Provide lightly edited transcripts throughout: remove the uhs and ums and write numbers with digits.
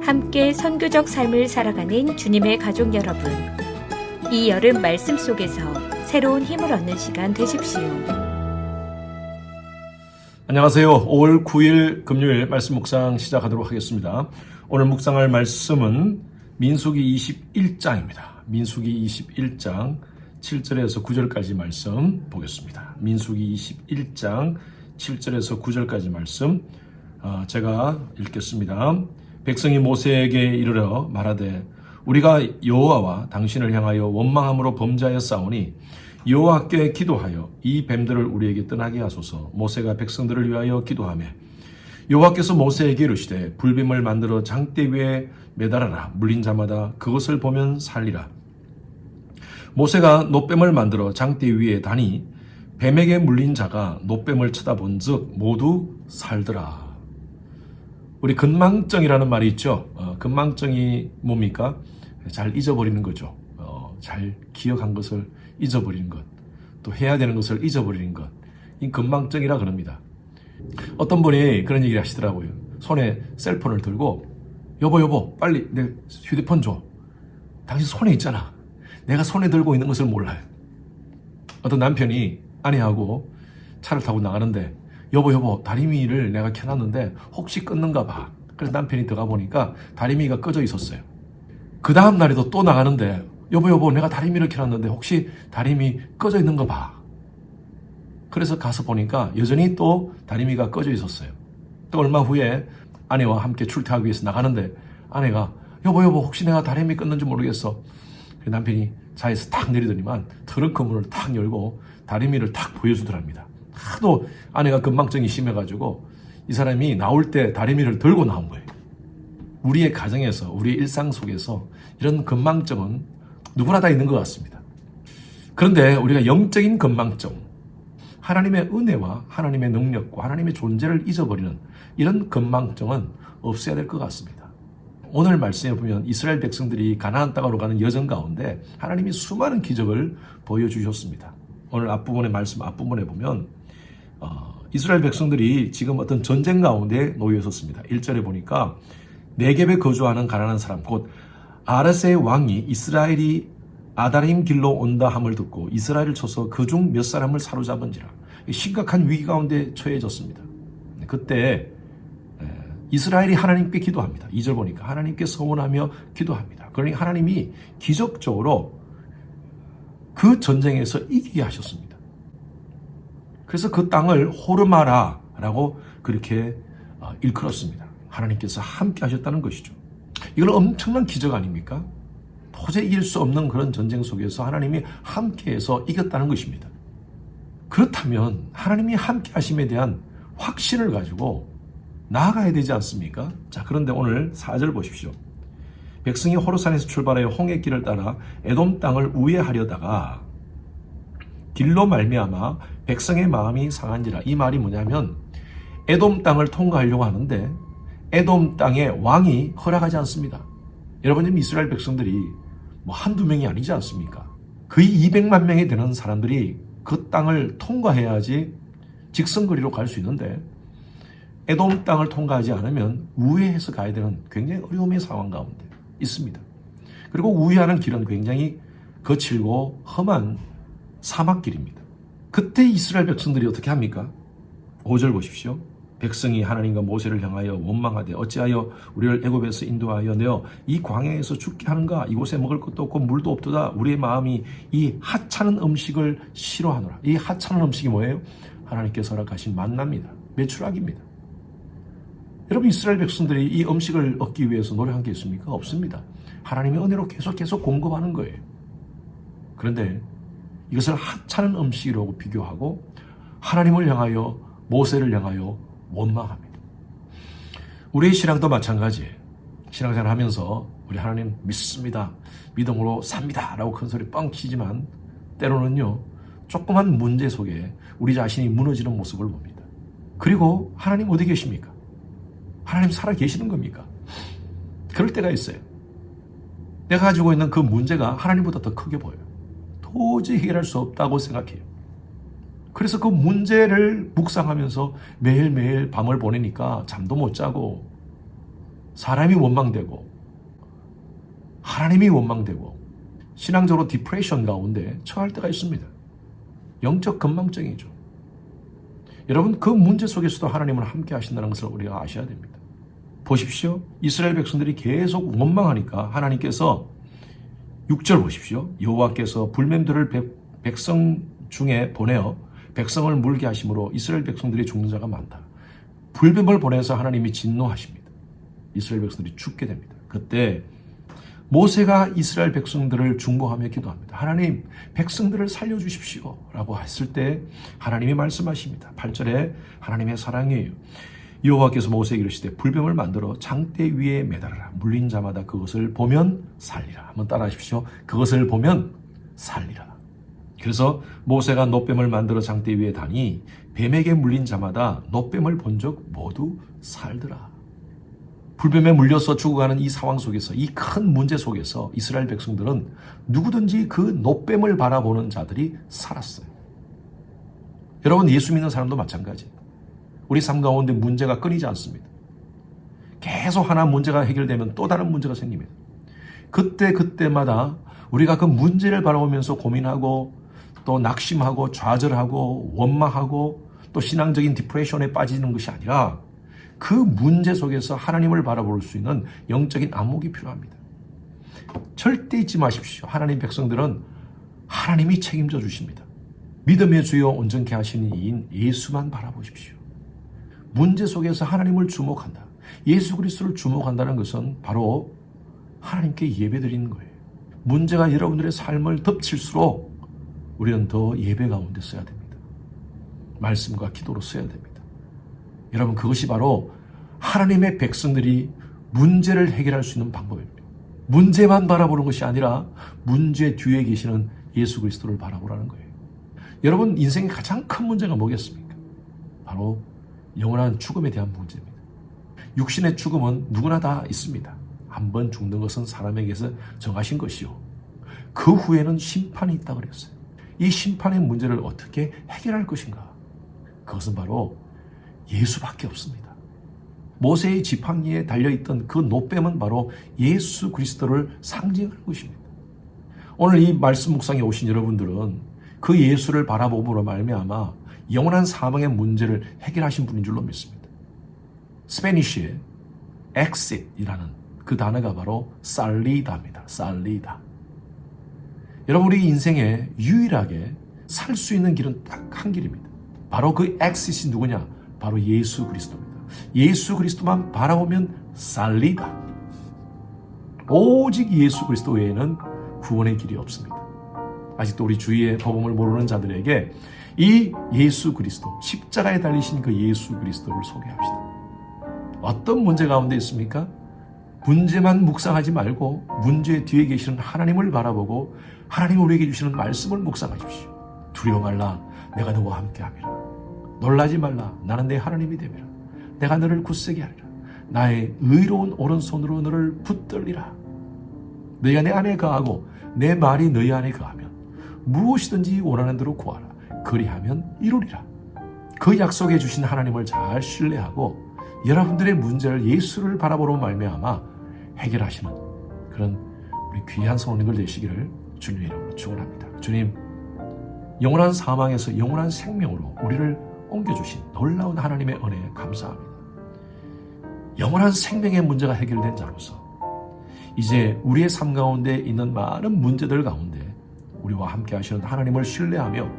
함께 선교적 삶을 살아가는 주님의 가족 여러분, 이 여름 말씀 속에서 새로운 힘을 얻는 시간 되십시오. 안녕하세요. 5월 9일 금요일 말씀 묵상 시작하도록 하겠습니다. 오늘 묵상할 말씀은 민수기 21장입니다. 민수기 21장 7절에서 9절까지 말씀 보겠습니다. 민수기 21장 7절에서 9절까지 말씀 제가 읽겠습니다. 백성이 모세에게 이르러 말하되 우리가 여호와와 당신을 향하여 원망함으로 범죄하였사오니 여호와께 기도하여 이 뱀들을 우리에게 떠나게 하소서. 모세가 백성들을 위하여 기도하며 여호와께서 모세에게 이르시되 불뱀을 만들어 장대 위에 매달아라. 물린 자마다 그것을 보면 살리라. 모세가 놋뱀을 만들어 장대 위에 다니 뱀에게 물린 자가 놋뱀을 쳐다본 즉 모두 살더라. 우리 근망증이라는 말이 있죠. 근망증이 뭡니까? 잘 잊어버리는 거죠. 잘 기억한 것을 잊어버리는 것, 또 해야 되는 것을 잊어버리는 것, 이 근망증이라 그럽니다. 어떤 분이 그런 얘기를 하시더라고요. 손에 셀폰을 들고 여보 빨리 내 휴대폰 줘. 당신 손에 있잖아. 내가 손에 들고 있는 것을 몰라요. 어떤 남편이 아내하고 차를 타고 나가는데 여보 다리미를 내가 켜놨는데 혹시 껐는가 봐. 그래서 남편이 들어가 보니까 다리미가 꺼져 있었어요. 그 다음 날에도 또 나가는데 여보 내가 다리미를 켜놨는데 혹시 다리미 꺼져 있는 거 봐. 그래서 가서 보니까 여전히 또 다리미가 꺼져 있었어요. 또 얼마 후에 아내와 함께 출퇴하기 위해서 나가는데 아내가 여보 혹시 내가 다리미 껐는지 모르겠어. 남편이 차에서 탁 내리더니만 트렁크 문을 탁 열고 다리미를 탁 보여주더랍니다. 하도 아내가 근망증이 심해가지고 이 사람이 나올 때 다리미를 들고 나온 거예요. 우리의 가정에서 우리의 일상 속에서 이런 근망증은 누구나 다 있는 것 같습니다. 그런데 우리가 영적인 근망증, 하나님의 은혜와 하나님의 능력과 하나님의 존재를 잊어버리는 이런 근망증은 없어야 될 것 같습니다. 오늘 말씀에 보면 이스라엘 백성들이 가나안 땅으로 가는 여정 가운데 하나님이 수많은 기적을 보여주셨습니다. 오늘 앞부분의 말씀 앞부분에 보면 이스라엘 백성들이 지금 어떤 전쟁 가운데 놓여 있었습니다. 1절에 보니까 네겝에 거주하는 가난한 사람 곧 아라스의 왕이 이스라엘이 아다림 길로 온다 함을 듣고 이스라엘을 쳐서 그중 몇 사람을 사로잡은지라. 심각한 위기 가운데 처해졌습니다. 그때 이스라엘이 하나님께 기도합니다. 2절 보니까 하나님께 서원하며 기도합니다. 그러니 하나님이 기적적으로 그 전쟁에서 이기게 하셨습니다. 그래서 그 땅을 호르마라라고 그렇게 일컬었습니다. 하나님께서 함께 하셨다는 것이죠. 이건 엄청난 기적 아닙니까? 도저히 이길 수 없는 그런 전쟁 속에서 하나님이 함께해서 이겼다는 것입니다. 그렇다면 하나님이 함께 하심에 대한 확신을 가지고 나아가야 되지 않습니까? 자, 그런데 오늘 4절 보십시오. 백성이 호르산에서 출발하여 홍해길을 따라 에돔 땅을 우회하려다가 길로 말미암아 백성의 마음이 상한지라. 이 말이 뭐냐면 에돔 땅을 통과하려고 하는데 에돔 땅의 왕이 허락하지 않습니다. 여러분, 지금 이스라엘 백성들이 한두 명이 아니지 않습니까? 거의 200만 명이 되는 사람들이 그 땅을 통과해야지 직선거리로 갈 수 있는데 에돔 땅을 통과하지 않으면 우회해서 가야 되는 굉장히 어려움의 상황 가운데 있습니다. 그리고 우회하는 길은 굉장히 거칠고 험한 사막길입니다. 그때 이스라엘 백성들이 어떻게 합니까? 5절 보십시오. 백성이 하나님과 모세를 향하여 원망하되 어찌하여 우리를 애굽에서 인도하여 내어 이 광야에서 죽게 하는가? 이곳에 먹을 것도 없고 물도 없도다. 우리의 마음이 이 하찮은 음식을 싫어하노라. 이 하찮은 음식이 뭐예요? 하나님께서 허락하신 만나입니다. 메추라기입니다. 여러분, 이스라엘 백성들이 이 음식을 얻기 위해서 노력한 게 있습니까? 없습니다. 하나님의 은혜로 계속 공급하는 거예요. 그런데 이것을 하찮은 음식이라고 비교하고 하나님을 향하여 모세를 향하여 원망합니다. 우리의 신앙도 마찬가지예요. 신앙생활 하면서 우리 하나님 믿습니다. 믿음으로 삽니다. 라고 큰 소리 뻥 치지만 때로는요, 조그만 문제 속에 우리 자신이 무너지는 모습을 봅니다. 그리고 하나님 어디 계십니까? 하나님 살아 계시는 겁니까? 그럴 때가 있어요. 내가 가지고 있는 그 문제가 하나님보다 더 크게 보여요. 도저히 해결할 수 없다고 생각해요. 그래서 그 문제를 묵상하면서 매일매일 밤을 보내니까 잠도 못 자고 사람이 원망되고 하나님이 원망되고 신앙적으로 디프레션 가운데 처할 때가 있습니다. 영적 건망증이죠. 여러분, 그 문제 속에서도 하나님은 함께 하신다는 것을 우리가 아셔야 됩니다. 보십시오. 이스라엘 백성들이 계속 원망하니까 하나님께서 6절 보십시오. 여호와께서 불뱀들을 백성 중에 보내어 백성을 물게 하심으로 이스라엘 백성들이 죽는 자가 많다. 불뱀을 보내서 하나님이 진노하십니다. 이스라엘 백성들이 죽게 됩니다. 그때 모세가 이스라엘 백성들을 중보하며 기도합니다. 하나님, 백성들을 살려주십시오 라고 했을 때 하나님이 말씀하십니다. 8절에 하나님의 사랑이에요. 여호와께서 모세에게 이르시되 불뱀을 만들어 장대 위에 매달아라. 물린 자마다 그것을 보면 살리라. 한번 따라하십시오. 그것을 보면 살리라. 그래서 모세가 놋뱀을 만들어 장대 위에 다니 뱀에게 물린 자마다 놋뱀을 본 적 모두 살더라. 불뱀에 물려서 죽어가는 이 상황 속에서, 이 큰 문제 속에서 이스라엘 백성들은 누구든지 그 놋뱀을 바라보는 자들이 살았어요. 여러분, 예수 믿는 사람도 마찬가지예요. 우리 삶 가운데 문제가 끊이지 않습니다. 계속 하나 문제가 해결되면 또 다른 문제가 생깁니다. 그때마다 우리가 그 문제를 바라보면서 고민하고 또 낙심하고 좌절하고 원망하고 또 신앙적인 디프레션에 빠지는 것이 아니라 그 문제 속에서 하나님을 바라볼 수 있는 영적인 안목이 필요합니다. 절대 잊지 마십시오. 하나님 백성들은 하나님이 책임져 주십니다. 믿음의 주여 온전케 하시는 이인 예수만 바라보십시오. 문제 속에서 하나님을 주목한다. 예수 그리스도를 주목한다는 것은 바로 하나님께 예배드리는 거예요. 문제가 여러분들의 삶을 덮칠수록 우리는 더 예배 가운데 써야 됩니다. 말씀과 기도로 써야 됩니다. 여러분, 그것이 바로 하나님의 백성들이 문제를 해결할 수 있는 방법입니다. 문제만 바라보는 것이 아니라 문제 뒤에 계시는 예수 그리스도를 바라보라는 거예요. 여러분, 인생의 가장 큰 문제가 뭐겠습니까? 바로 영원한 죽음에 대한 문제입니다. 육신의 죽음은 누구나 다 있습니다. 한번 죽는 것은 사람에게서 정하신 것이요. 그 후에는 심판이 있다고 그랬어요. 이 심판의 문제를 어떻게 해결할 것인가? 그것은 바로 예수밖에 없습니다. 모세의 지팡이에 달려있던 그 놋뱀은 바로 예수 그리스도를 상징하는 것입니다. 오늘 이 말씀 묵상에 오신 여러분들은 그 예수를 바라보므로 말미암아 영원한 사망의 문제를 해결하신 분인 줄로 믿습니다. 스페니쉬의 exit이라는 그 단어가 바로 살리다입니다. 살리다. 여러분, 우리 인생에 유일하게 살 수 있는 길은 딱 한 길입니다. 바로 그 exit이 누구냐? 바로 예수 그리스도입니다. 예수 그리스도만 바라보면 살리다. 오직 예수 그리스도 외에는 구원의 길이 없습니다. 아직도 우리 주위의 복음을 모르는 자들에게 이 예수 그리스도, 십자가에 달리신 그 예수 그리스도를 소개합시다. 어떤 문제 가운데 있습니까? 문제만 묵상하지 말고 문제 뒤에 계시는 하나님을 바라보고 하나님 우리에게 주시는 말씀을 묵상하십시오. 두려워 말라, 내가 너와 함께함이라. 놀라지 말라, 나는 내 하나님이 됨이라. 내가 너를 굳세게 하리라. 나의 의로운 오른손으로 너를 붙들리라. 너희가 내 안에 거하고 내 말이 너희 안에 거하면 무엇이든지 원하는 대로 구하라. 그리하면 이루리라. 그 약속해 주신 하나님을 잘 신뢰하고 여러분들의 문제를 예수를 바라보러 말미암아 해결하시는 그런 우리 귀한 성도님들 되시기를 주님의 이름으로 축원합니다. 주님, 영원한 사망에서 영원한 생명으로 우리를 옮겨주신 놀라운 하나님의 은혜에 감사합니다. 영원한 생명의 문제가 해결된 자로서 이제 우리의 삶 가운데 있는 많은 문제들 가운데 우리와 함께 하시는 하나님을 신뢰하며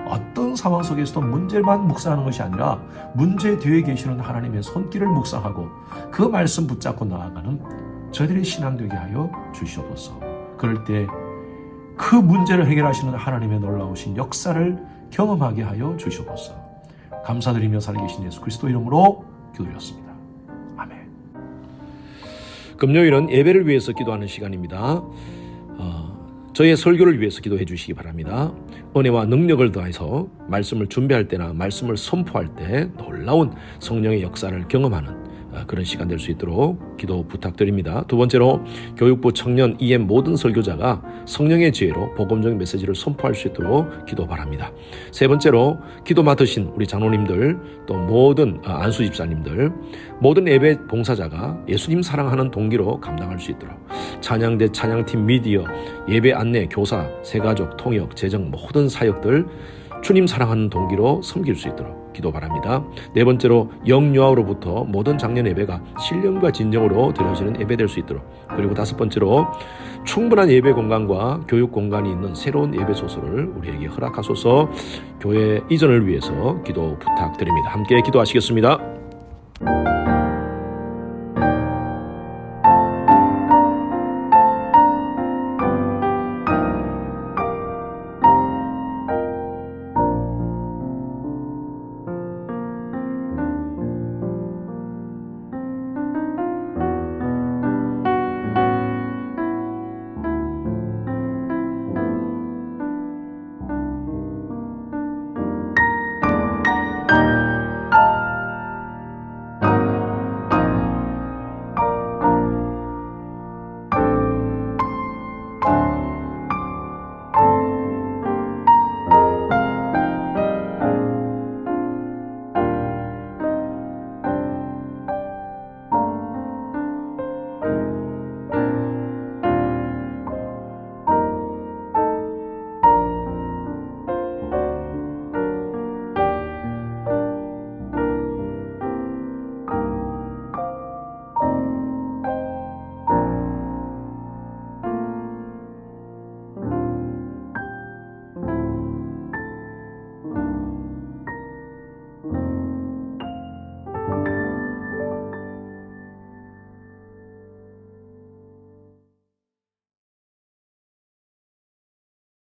어떤 상황 속에서도 문제만 묵상하는 것이 아니라 문제 뒤에 계시는 하나님의 손길을 묵상하고 그 말씀 붙잡고 나아가는 저희들의 신앙 되게 하여 주시옵소서. 그럴 때 그 문제를 해결하시는 하나님의 놀라우신 역사를 경험하게 하여 주시옵소서. 감사드리며 살아계신 예수 그리스도 이름으로 기도드렸습니다. 아멘. 금요일은 예배를 위해서 기도하는 시간입니다. 저의 설교를 위해서 기도해 주시기 바랍니다. 은혜와 능력을 더해서 말씀을 준비할 때나 말씀을 선포할 때 놀라운 성령의 역사를 경험하는 그런 시간 될 수 있도록 기도 부탁드립니다. 두 번째로 교육부 청년 EM 모든 설교자가 성령의 지혜로 복음적인 메시지를 선포할 수 있도록 기도 바랍니다. 세 번째로 기도 맡으신 우리 장로님들 또 모든 안수 집사님들 모든 예배 봉사자가 예수님 사랑하는 동기로 감당할 수 있도록 찬양대 찬양팀 미디어 예배 안내 교사 세가족 통역 재정 모든 사역들 주님 사랑하는 동기로 섬길 수 있도록 기도 바랍니다. 네 번째로 영유아로부터 모든 작년 예배가 신령과 진정으로 드려지는 예배 될 수 있도록 그리고 다섯 번째로 충분한 예배 공간과 교육 공간이 있는 새로운 예배 소설을 우리에게 허락하소서. 교회 이전을 위해서 기도 부탁드립니다. 함께 기도하시겠습니다.